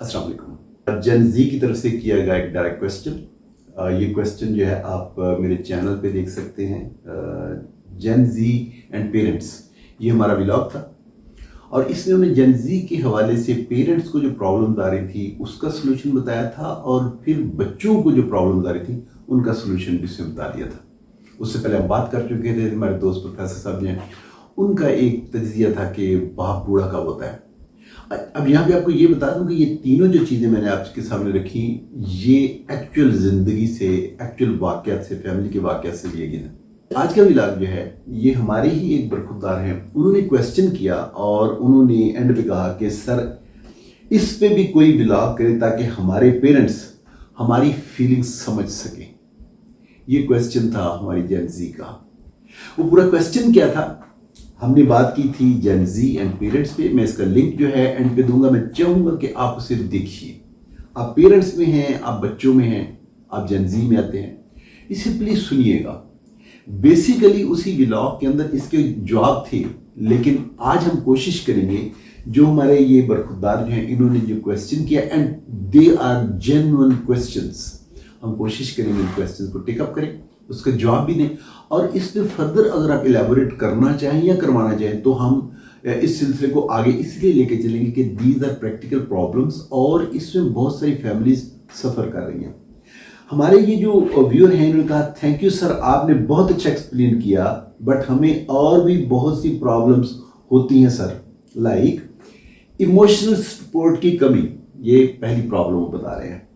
अस्सलाम वालेकुम। जेन जी की तरफ से किया गया एक डायरेक्ट क्वेश्चन। ये क्वेश्चन जो है आप मेरे चैनल पे देख सकते हैं। जेन जी एंड पेरेंट्स, ये हमारा व्लॉग था और इसमें हमने जेन जी के हवाले से पेरेंट्स को जो प्रॉब्लम आ रही थी उसका सोल्यूशन बताया था और फिर बच्चों को जो प्रॉब्लम आ रही थी उनका सोल्यूशन भी इसमें बता दिया था। उससे पहले हम बात कर चुके थे, हमारे दोस्त प्रोफेसर साहब ने उनका एक तजिया था कि बाप बूढ़ा कब होता है। अब यहाँ पे आपको ये बता दूं कि ये तीनों जो चीज़ें मैंने आपके सामने रखी, ये एक्चुअल ज़िंदगी से, एक्चुअल वाक़यात से, फैमिली के वाक़यात से लिए गए हैं। आज का व्लॉग जो है ये हमारे ही एक बरखुरदार हैं, उन्होंने क्वेश्चन किया और उन्होंने एंड पे कहा कि सर इस पे भी कोई व्लॉग करें ताकि हमारे पेरेंट्स हमारी फीलिंग्स समझ सकें। ये क्वेश्चन था हमारी जेन जी का। वो पूरा क्वेश्चन क्या था, हमने बात की थी जेन जी एंड पेरेंट्स पे। मैं इसका लिंक जो है एंड पे दूंगा। मैं चाहूंगा कि आप उसे देखिए। आप पेरेंट्स में हैं, आप बच्चों में हैं, आप जेन जी में आते हैं, इसे प्लीज सुनिएगा। बेसिकली उसी व्लॉग के अंदर इसके जवाब थे, लेकिन आज हम कोशिश करेंगे जो हमारे ये बरखुरदार जो हैं इन्होंने जो क्वेश्चन किया and they are genuine questions, हम कोशिश करेंगे इन क्वेश्चन को टेकअप करें, उसका जवाब भी दें और इस पे फर्दर अगर आप इलेबोरेट करना चाहें या करवाना चाहें तो हम इस सिलसिले को आगे इसलिए लेके चलेंगे कि दीज आर प्रैक्टिकल प्रॉब्लम्स और इसमें बहुत सारी फैमिलीज सफ़र कर रही हैं। हमारे ये जो व्यूअर हैं इन्होंने कहा थैंक यू सर, आपने बहुत अच्छा एक्सप्लेन किया, बट हमें और भी बहुत सी प्रॉब्लम्स होती हैं सर, लाइक इमोशनल सपोर्ट की कमी। ये पहली प्रॉब्लम बता रहे हैं।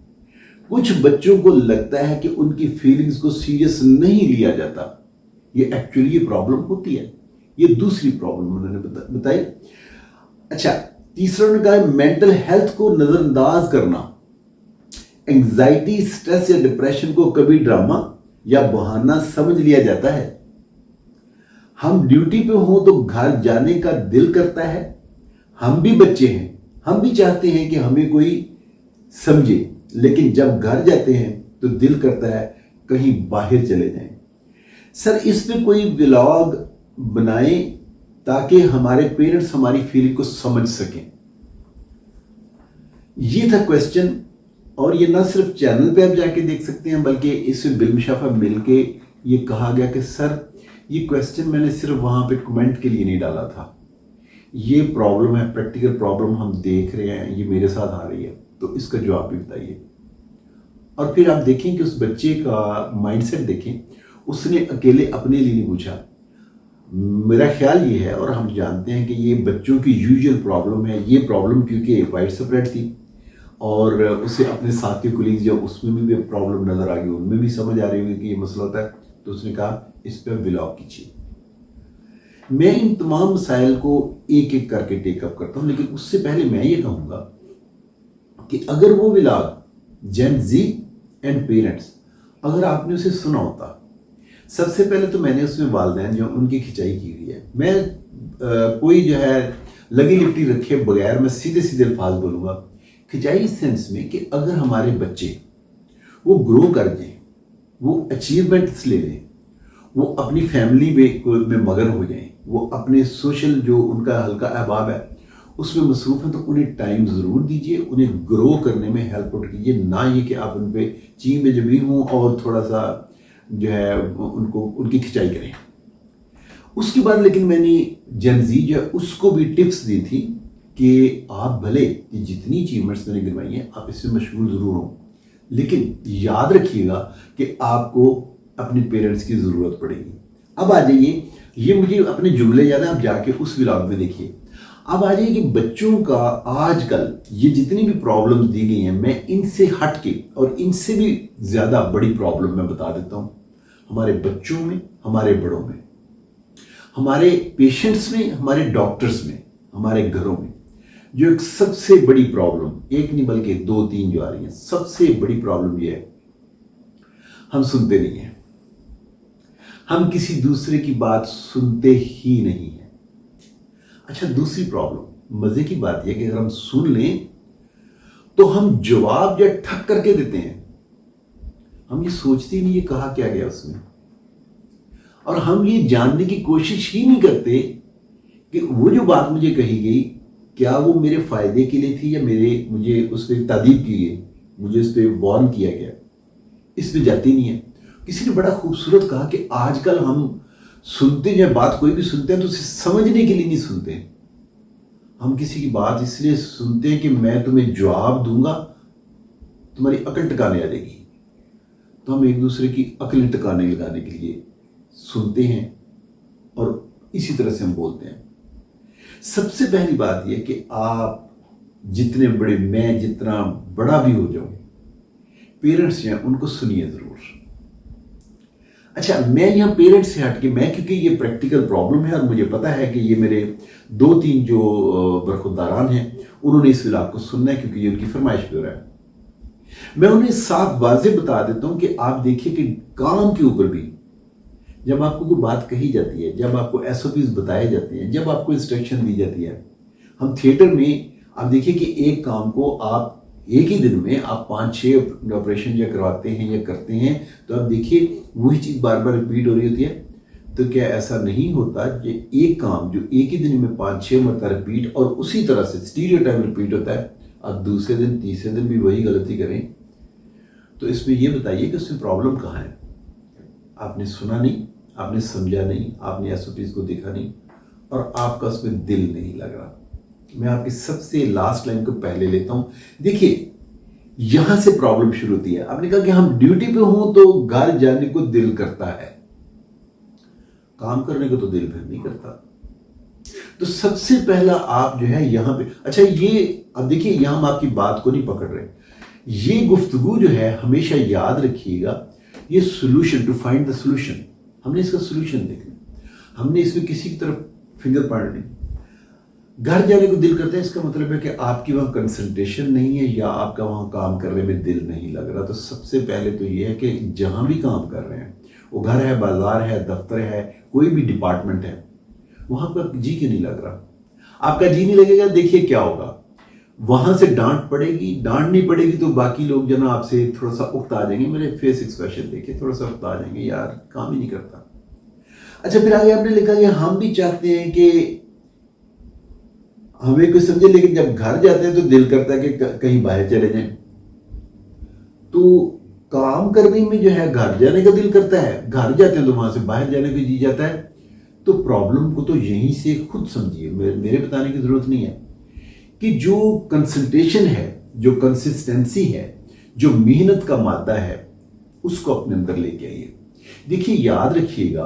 कुछ बच्चों को लगता है कि उनकी फीलिंग्स को सीरियस नहीं लिया जाता। ये एक्चुअली ये प्रॉब्लम होती है। ये दूसरी प्रॉब्लम उन्होंने बताई। अच्छा, तीसरा उन्होंने कहा मेंटल हेल्थ को नजरअंदाज करना। एंजाइटी, स्ट्रेस या डिप्रेशन को कभी ड्रामा या बहाना समझ लिया जाता है। हम ड्यूटी पे हो तो घर जाने का दिल करता है। हम भी बच्चे हैं, हम भी चाहते हैं कि हमें कोई समझे, लेकिन जब घर जाते हैं तो दिल करता है कहीं बाहर चले जाएं। सर इस पे कोई व्लॉग बनाएं ताकि हमारे पेरेंट्स हमारी फीलिंग को समझ सकें। ये था क्वेश्चन और ये ना सिर्फ चैनल पे आप जाके देख सकते हैं बल्कि इसमें बिलमुशाफा मिलके ये कहा गया कि सर ये क्वेश्चन मैंने सिर्फ वहां पे कमेंट के लिए नहीं डाला था। ये प्रॉब्लम है, प्रैक्टिकल प्रॉब्लम हम देख रहे हैं, ये मेरे साथ आ रही है, तो इसका जवाब भी बताइए। और फिर आप देखें कि उस बच्चे का माइंडसेट देखें, उसने अकेले अपने लिए नहीं पूछा। मेरा ख्याल ये है और हम जानते हैं कि ये बच्चों की यूजुअल प्रॉब्लम है। ये प्रॉब्लम क्योंकि वाइड स्प्रेड थी और उसे अपने साथी कोलीग्स जो उसमें भी प्रॉब्लम नज़र आ गई, उनमें भी समझ आ रही होगी कि ये मसला होता है, तो उसने कहा इस पर व्लॉग कीजिए। मैं इन तमाम मसाइल को एक एक करके टेकअप करता हूँ, लेकिन उससे पहले मैं ये कहूँगा कि अगर वो vlog Gen Z and parents अगर आपने उसे सुना होता, सबसे पहले तो मैंने उसमें वालिदैन जो उनकी खिंचाई की हुई है। मैं कोई जो है लगी लिपटी रखे बगैर मैं सीधे सीधे अल्फाज बोलूँगा। खिंचाई इस सेंस में कि अगर हमारे बच्चे वो ग्रो कर जाएं, वो अचीवमेंट्स ले लें, वो अपनी फैमिली में मगन हो जाएं, वो अपने सोशल जो उनका हल्का अहबाब है उसमें मसरूफ है, तो उन्हें टाइम ज़रूर दीजिए, उन्हें ग्रो करने में हेल्प आउट कीजिए। ना ये कि आप उन पर ची में जमी हूँ और थोड़ा सा जो है उनको उनकी खिंचाई करें। उसके बाद लेकिन मैंने जेन जी जो है उसको भी टिप्स दी थी कि आप भले कि जितनी अचीवमेंट्स मैंने गिनवाई हैं आप इसमें मशगूल ज़रूर हों, लेकिन याद रखिएगा कि आपको अपने पेरेंट्स की ज़रूरत पड़ेगी। अब आ जाइए, ये मुझे अपने जुमले याद है, आप जाके उस व्लॉग में देखिए। अब आ जाइए कि बच्चों का आजकल ये जितनी भी प्रॉब्लम्स दी गई हैं, मैं इनसे हट के और इनसे भी ज़्यादा बड़ी प्रॉब्लम मैं बता देता हूँ। हमारे बच्चों में, हमारे बड़ों में, हमारे पेशेंट्स में, हमारे डॉक्टर्स में, हमारे घरों में जो एक सबसे बड़ी प्रॉब्लम, एक नहीं बल्कि दो तीन जो आ रही हैं, सबसे बड़ी प्रॉब्लम ये है हम सुनते नहीं हैं। हम किसी दूसरे की बात सुनते ही नहीं हैं। अच्छा, दूसरी प्रॉब्लम, मजे की बात यह कि अगर हम सुन लें तो हम जवाब जो ठक करके देते हैं। हम ये सोचते नहीं ये कहा क्या गया उसमें, और हम ये जानने की कोशिश ही नहीं करते कि वो जो बात मुझे कही गई क्या वो मेरे फायदे के लिए थी या मुझे उस पर तादीब की गई, मुझे उस पर वार्न किया गया, इसमें जाती नहीं है। किसी ने बड़ा खूबसूरत कहा कि आजकल हम सुनते जब बात कोई भी सुनते हैं तो उसे समझने के लिए नहीं सुनते, हम किसी की बात इसलिए सुनते हैं कि मैं तुम्हें जवाब दूंगा, तुम्हारी अकल टिकाने आ जाएगी। तो हम एक दूसरे की अकल टिकाने लगाने के लिए सुनते हैं और इसी तरह से हम बोलते हैं। सबसे पहली बात यह कि आप जितने बड़े, मैं जितना बड़ा भी हो जाऊं, पेरेंट्स जो हैं उनको सुनिए जरूर। अच्छा, मैं यहाँ पेरेंट्स से हट के, मैं क्योंकि ये प्रैक्टिकल प्रॉब्लम है और मुझे पता है कि ये मेरे 2-3 जो बरखुरदारान हैं उन्होंने इस विलाप को सुनना है क्योंकि ये उनकी फरमाइश पे हो रहा है। मैं उन्हें साफ वाज़ेह बता देता हूं कि आप देखिए कि काम के ऊपर भी जब आपको कोई बात कही जाती है, जब आपको SOPs बताए जाते हैं, जब आपको इंस्ट्रक्शन दी जाती है, हम थिएटर में आप देखिए कि एक काम को आप एक ही दिन में आप 5-6 ऑपरेशन या करवाते हैं या करते हैं, तो आप देखिए वही चीज़ बार बार रिपीट हो रही होती है। तो क्या ऐसा नहीं होता कि एक काम जो एक ही दिन में 5-6 मरतबा रिपीट और उसी तरह से स्टीरियोटाइप रिपीट होता है, आप दूसरे दिन तीसरे दिन भी वही गलती करें? तो इसमें यह बताइए कि उसमें प्रॉब्लम कहाँ है? आपने सुना नहीं, आपने समझा नहीं, आपने SOPs को देखा नहीं और आपका उसमें दिल नहीं लग रहा। मैं आपकी सबसे लास्ट लाइन को पहले लेता हूं। देखिए, यहां से प्रॉब्लम शुरू होती है। आपने कहा कि हम ड्यूटी पे हों तो घर जाने को दिल करता है, काम करने को तो दिल भर नहीं करता। तो सबसे पहला आप जो है यहां पे, अच्छा ये अब देखिए, यहां हम आपकी बात को नहीं पकड़ रहे। ये गुफ्तगू जो है हमेशा याद रखिएगा, ये solution, to find the solution, हमने इसका सोल्यूशन देखना, हमने इसमें किसी की तरफ फिंगर पॉइंट नहीं। घर जाने को दिल करता है, इसका मतलब है कि आपकी वहां कंसंट्रेशन नहीं है या आपका वहां काम करने में दिल नहीं लग रहा। तो सबसे पहले तो ये है कि जहां भी काम कर रहे हैं, वो घर है, बाजार है, दफ्तर है, कोई भी डिपार्टमेंट है, वहां पर जी क्यों नहीं लग रहा? आपका जी नहीं लगेगा, देखिए क्या होगा, वहां से डांट पड़ेगी, डांट नहीं पड़ेगी तो बाकी लोग जो ना आपसे थोड़ा सा उकता जाएंगे। मेरे फेस एक्सप्रेशन देखिए, थोड़ा सा उकता जाएंगे, यार काम ही नहीं करता। अच्छा, फिर आगे आपने लिखा कि हम भी चाहते हैं कि हमें कुछ समझे, लेकिन जब घर जाते हैं तो दिल करता है कि कहीं बाहर चले जाएं। तो काम करने में जो है घर जाने का दिल करता है, घर जाते हैं तो वहां से बाहर जाने को जी जाता है। तो प्रॉब्लम को तो यहीं से खुद समझिए, मेरे बताने की जरूरत नहीं है कि जो कंसंट्रेशन है, जो कंसिस्टेंसी है, जो मेहनत का मादा है, उसको अपने अंदर लेके आइए। देखिए, याद रखिएगा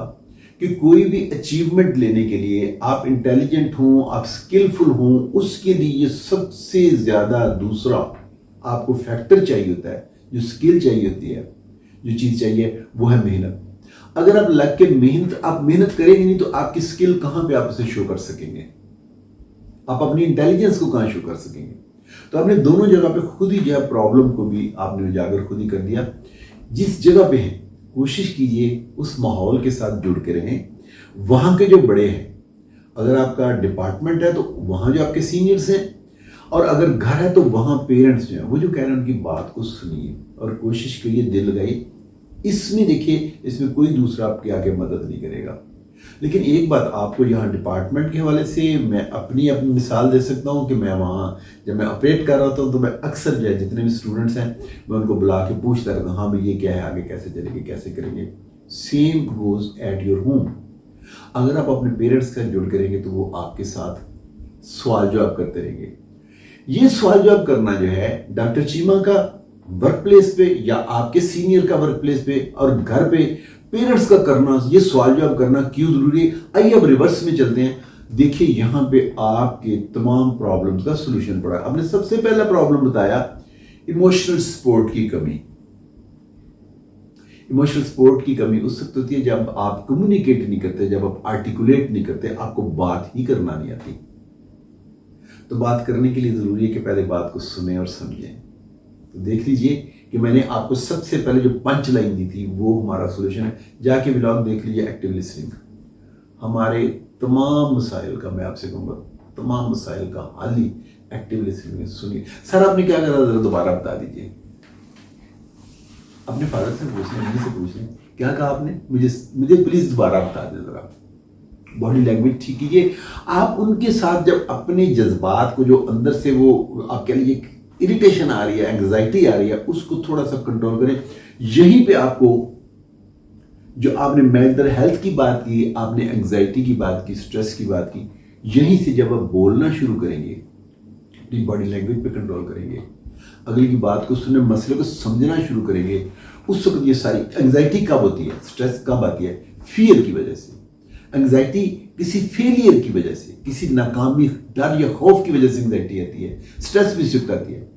कि कोई भी अचीवमेंट लेने के लिए आप इंटेलिजेंट हों, आप स्किलफुल हों, उसके लिए सबसे ज्यादा दूसरा आपको फैक्टर चाहिए होता है, जो स्किल चाहिए होती है, जो चीज चाहिए वो है मेहनत। अगर आप लग के आप मेहनत करेंगे नहीं तो आपकी स्किल कहां पे आप उसे शो कर सकेंगे? आप अपनी इंटेलिजेंस को कहां शो कर सकेंगे? तो आपने दोनों जगह पे खुद ही जो है प्रॉब्लम को भी आपने उजागर खुद ही कर दिया। जिस जगह पे है कोशिश कीजिए उस माहौल के साथ जुड़ के रहें, वहां के जो बड़े हैं, अगर आपका डिपार्टमेंट है तो वहां जो आपके सीनियर्स हैं, और अगर घर है तो वहां पेरेंट्स जो हैं वो जो कह रहे हैं उनकी बात को सुनिए और कोशिश करिए दिल लगाइए। इसमें देखिए, इसमें कोई दूसरा आपके आगे मदद नहीं करेगा। लेकिन एक बात आपको यहाँ डिपार्टमेंट के हवाले से मैं अपनी मिसाल दे सकता हूँ कि मैं वहाँ जब मैं ऑपरेट कर रहा था तो मैं अक्सर जो है जितने भी स्टूडेंट्स हैं मैं उनको बुला के पूछता रहता हूँ, हाँ भाई ये क्या है, आगे कैसे चलेंगे, कैसे करेंगे। Same goes at your home. अगर आप अपने पेरेंट्स का जुड़ करेंगे तो वो आपके साथ सवाल जवाब करते रहेंगे। ये सवाल जवाब करना जो है डॉक्टर चीमा का वर्क प्लेस पे या आपके सीनियर का वर्क प्लेस पे और घर पे पेरेंट्स का करना, ये सवाल जवाब करना क्यों जरूरी है? आइए अब रिवर्स में चलते हैं। देखिए, यहां पे आपके तमाम प्रॉब्लम्स का सॉल्यूशन पड़ा। आपने सबसे पहला प्रॉब्लम बताया इमोशनल सपोर्ट की कमी। इमोशनल सपोर्ट की कमी उस वक्त होती है जब आप कम्युनिकेट नहीं करते, जब आप आर्टिकुलेट नहीं करते, आपको बात ही करना नहीं आती। तो बात करने के लिए जरूरी है कि पहले बात को सुने और समझें। तो देख लीजिए कि मैंने आपको सबसे पहले जो पंच लाइन दी थी वो हमारा सॉल्यूशन है। जाके व्लॉग देख लीजिए, एक्टिव लिसनिंग। हमारे तमाम मसाइल का, मैं आपसे कहूँगा तमाम मसाइल का हल ही एक्टिव लिसनिंग में। सुनिए सर, आपने क्या करा, जरा दोबारा बता दीजिए। अपने फादर से पूछ लें, मम्मी से पूछ लें, क्या कहा आपने, मुझे प्लीज दोबारा बता दें जरा। बॉडी लैंग्वेज ठीक कीजिए। आप उनके साथ जब अपने जज्बात को, जो अंदर से वो आप कह लीजिए इरिटेशन आ रही है, एंग्जाइटी आ रही है, उसको थोड़ा सा कंट्रोल करें। यहीं पे आपको, जो आपने मेंटल हेल्थ की बात की, आपने एंग्जाइटी की बात की, स्ट्रेस की बात की, यहीं से जब आप बोलना शुरू करेंगे, अपनी बॉडी लैंग्वेज पे कंट्रोल करेंगे, अगली की बात को सुनने, मसले को समझना शुरू करेंगे, उस वक्त ये सारी एंग्जाइटी कब होती है, स्ट्रेस कब आती है? फियर की वजह से। एंग्जाइटी किसी फेलियर की वजह से, किसी नाकामी, डर या खौफ की वजह से एंग्जाइटी आती है। स्ट्रेस भी इस वक्त आती है।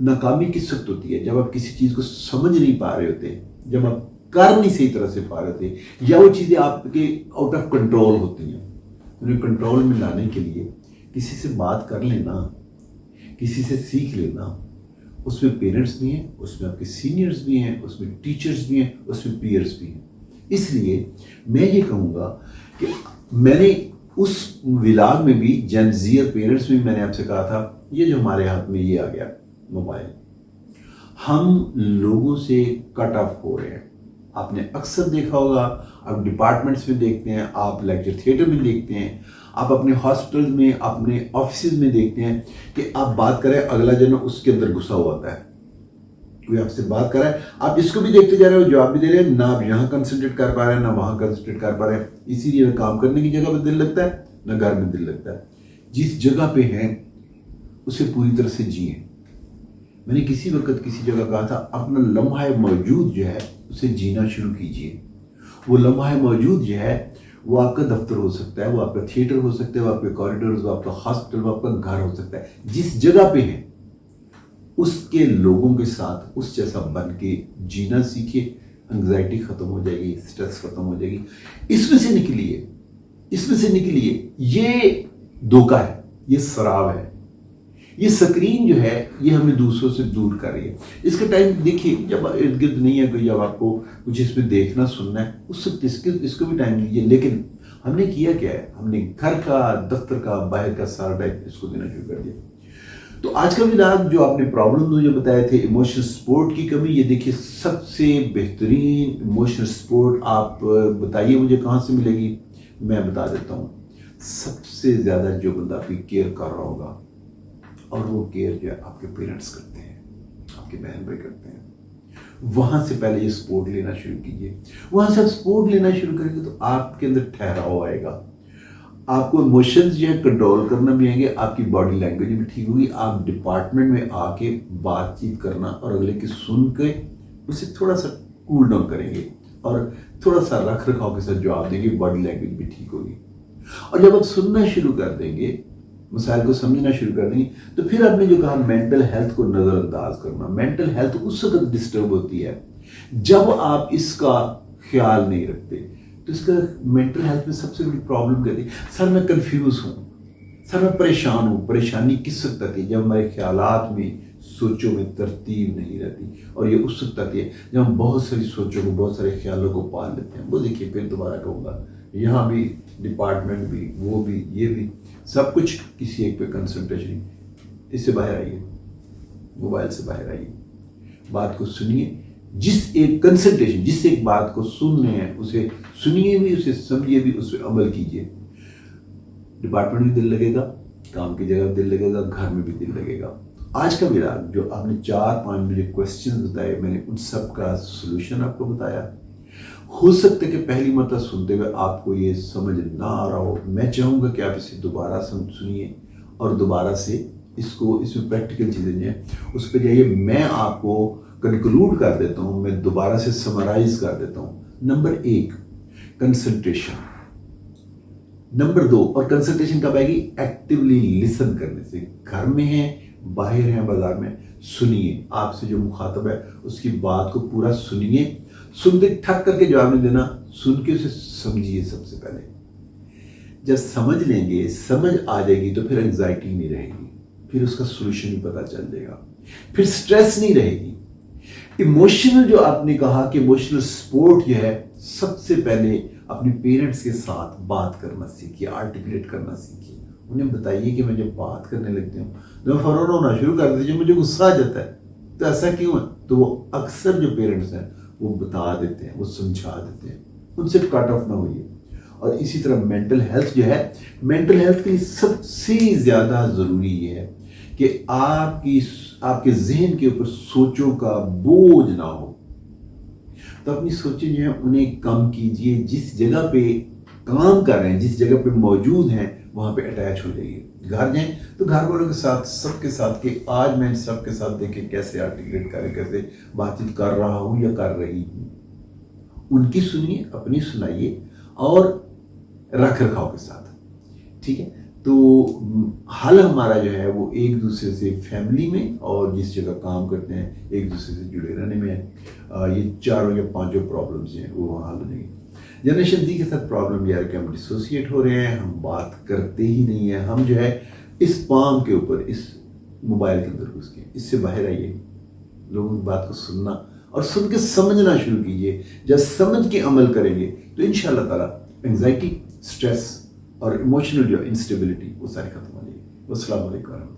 नाकामी किस वक्त होती है? जब आप किसी चीज को समझ नहीं पा रहे होते, जब आप कर नहीं सही तरह से पा रहे होते, या वो चीजें आपके आउट ऑफ कंट्रोल होती हैं। उन्हें कंट्रोल में लाने के लिए किसी से बात कर लेना, किसी से सीख लेना। उसमें पेरेंट्स भी हैं, उसमें आपके सीनियर्स भी हैं, उसमें टीचर्स भी हैं, उसमें पीयर्स भी हैं। इसलिए मैं ये कहूँगा कि मैंने उस विलाग में भी, जेन ज़ी और पेरेंट्स में भी मैंने आपसे कहा था, ये जो हमारे हाथ में ये आ गया मोबाइल, हम लोगों से कट ऑफ हो रहे हैं। आपने अक्सर देखा होगा, आप डिपार्टमेंट्स में देखते हैं, आप लेक्चर थिएटर में देखते हैं, आप अपने हॉस्पिटल में, अपने ऑफिस में देखते हैं कि आप बात करें, अगला जन उसके अंदर घुसा हुआ होता है। कोई आपसे बात कर रहा है, आप इसको भी देखते जा रहे हो, जवाब भी दे रहे हैं, ना आप यहाँ कंसंट्रेट कर पा रहे हैं, ना वहाँ कंसंट्रेट कर पा रहे हैं। इसीलिए ना काम करने की जगह पर दिल लगता है, ना घर में दिल लगता है। जिस जगह पे हैं उसे पूरी तरह से जिए। मैंने किसी वक्त किसी जगह कहा था, अपना लम्हा मौजूद जो है उसे जीना शुरू कीजिए। वो लम्हा मौजूद जो है वो आपका दफ्तर हो सकता है, वो आपका थिएटर हो सकता है, वो आपके कॉरिडोर, वो आपका हॉस्पिटल, वो आपका घर हो सकता है। जिस जगह पे है उसके लोगों के साथ उस जैसा बन के जीना सीखिए। एंग्जाइटी खत्म हो जाएगी, स्ट्रेस खत्म हो जाएगी। इसमें से निकलिए, इसमें से निकलिए। ये धोखा है, ये शराब है, ये स्क्रीन जो है ये हमें दूसरों से दूर कर रही है। इसका टाइम देखिए, जब इर्द गिर्द नहीं है कोई, जब आपको कुछ इसमें देखना सुनना है, उस वक्त इसको भी टाइम दीजिए। लेकिन हमने किया क्या है, हमने घर का, दफ्तर का, बाहर का सारा टाइम इसको देना शुरू कर दिया। तो आज का विलाग जो आपने प्रॉब्लम जो बताए थे, इमोशनल सपोर्ट की कमी, ये देखिए सबसे बेहतरीन इमोशनल सपोर्ट आप बताइए मुझे कहाँ से मिलेगी। मैं बता देता हूँ, सबसे ज़्यादा जो बंदा आपकी केयर कर रहा होगा, और वो केयर जो है आपके पेरेंट्स करते हैं, आपके बहन भाई करते हैं, वहाँ से पहले ये सपोर्ट लेना शुरू कीजिए। वहाँ से आप सपोर्ट लेना शुरू करेंगे तो आपके अंदर ठहराव आएगा, आपको इमोशंस जो है कंट्रोल करना भी आएंगे, आपकी बॉडी लैंग्वेज भी ठीक होगी। आप डिपार्टमेंट में आके बातचीत करना और अगले की सुन के उसे थोड़ा सा कूल डाउन करेंगे और थोड़ा सा रख रखाव के साथ जवाब देंगे, बॉडी लैंग्वेज भी ठीक होगी। और जब आप सुनना शुरू कर देंगे, मसाइल को समझना शुरू कर देंगे, तो फिर आपने जो कहा मेंटल हेल्थ को नज़रअंदाज करना। मेंटल हेल्थ उस वक्त डिस्टर्ब होती है जब आप इसका ख्याल नहीं रखते। तो इसका मेंटल हेल्थ में सबसे बड़ी प्रॉब्लम कहती है, सर मैं कंफ्यूज हूँ, सर मैं परेशान हूँ। परेशानी किस वक्त आती है? जब हमारे ख्यालात में, सोचों में तरतीब नहीं रहती। और ये उस वक्त आती है जब हम बहुत सारी सोचों को, बहुत सारे ख्यालों को पाल लेते हैं। वो देखिए, फिर दोबारा कहूँगा, यहाँ भी डिपार्टमेंट भी, वो भी, ये भी, सब कुछ किसी एक पे कंसंट्रेशन। इससे बाहर आइए, मोबाइल से बाहर आइए, बात को सुनिए। जिस एक कंसंट्रेशन, जिस एक बात को सुनने हैं उसे सुनिए भी, उसे समझिए भी, उस पर अमल कीजिए। डिपार्टमेंट में दिल लगेगा, काम की जगह दिल लगेगा, घर में भी दिल लगेगा। आज का मेरा जो आपने 4-5 मुझे क्वेश्चन बताए, मैंने उन सब का सोल्यूशन आपको बताया। हो सकता है कि पहली मरतबा सुनते हुए आपको ये समझ ना आ रहा हो। मैं चाहूँगा कि आप इसे दोबारा सुनिए और दोबारा से इसमें प्रैक्टिकल चीज़ें जो हैं उस पर जाइए। मैं आपको कंक्लूड कर देता हूँ, मैं दोबारा से समराइज कर देता हूँ। नंबर 1 कंसंट्रेशन, नंबर 2, और कंसंट्रेशन कब आएगी? एक्टिवली लिसन करने से। घर में हैं, बाहर हैं, बाजार में, सुनिए। आपसे जो मुखातब है उसकी बात को पूरा सुनिए। सुनते ठक करके जवाब नहीं देना, सुन के उसे समझिए। सबसे पहले जब समझ लेंगे, समझ आ जाएगी, तो फिर एंग्जाइटी नहीं रहेगी, फिर उसका सोल्यूशन ही पता चल जाएगा, फिर स्ट्रेस नहीं रहेगी। इमोशनल जो आपने कहा कि इमोशनल सपोर्ट जो है, सबसे पहले अपने पेरेंट्स के साथ बात करना सीखिए, आर्टिकुलेट करना सीखिए। उन्हें बताइए कि मैं जब बात करने लगती हूँ तो मैं फौरन रोना शुरू कर देती हूँ, मुझे गुस्सा आ जाता है, तो ऐसा क्यों है? तो वो अक्सर जो पेरेंट्स हैं वो बता देते हैं, वो समझा देते हैं। उनसे कट ऑफ ना होइए, और इसी तरह मेंटल हेल्थ जो है, मेंटल हेल्थ के लिए सबसे ज़्यादा ज़रूरी ये है कि आपके जहन के ऊपर सोचों का बोझ ना हो। तो अपनी सोचें जो है उन्हें कम कीजिए। जिस जगह पे काम कर रहे हैं, जिस जगह पे मौजूद हैं, वहाँ पे अटैच हो जाइए। घर जाएं तो घर वालों के साथ, सबके साथ, कि आज मैं सबके साथ देखें कैसे आर्टिकुलेट करें, कैसे बातचीत कर रहा हूँ या कर रही हूँ। उनकी सुनिए, अपनी सुनाइए, और रख रखाव के साथ, ठीक है। तो हल हमारा जो है वो एक दूसरे से फैमिली में और जिस जगह काम करते हैं एक दूसरे से जुड़े रहने में है। ये 4 या 5 प्रॉब्लम्स हैं वो वहाँ हल नहीं। जनरेशन दी के साथ प्रॉब्लम यह है कि हम डिसोसिएट हो रहे हैं, हम बात करते ही नहीं है। हम जो है इस पाम के ऊपर, इस मोबाइल के अंदर घुस के, इससे बाहर आइए, लोगों की बात को सुनना और सुन के समझना शुरू कीजिए। जब समझ के अमल करेंगे तो इंशाअल्लाह ताला एंजाइटी, स्ट्रेस और इमोशनल जो इंस्टेबिलिटी वो सारी खत्म हो जाएगी। अस्सलाम वालेकुम।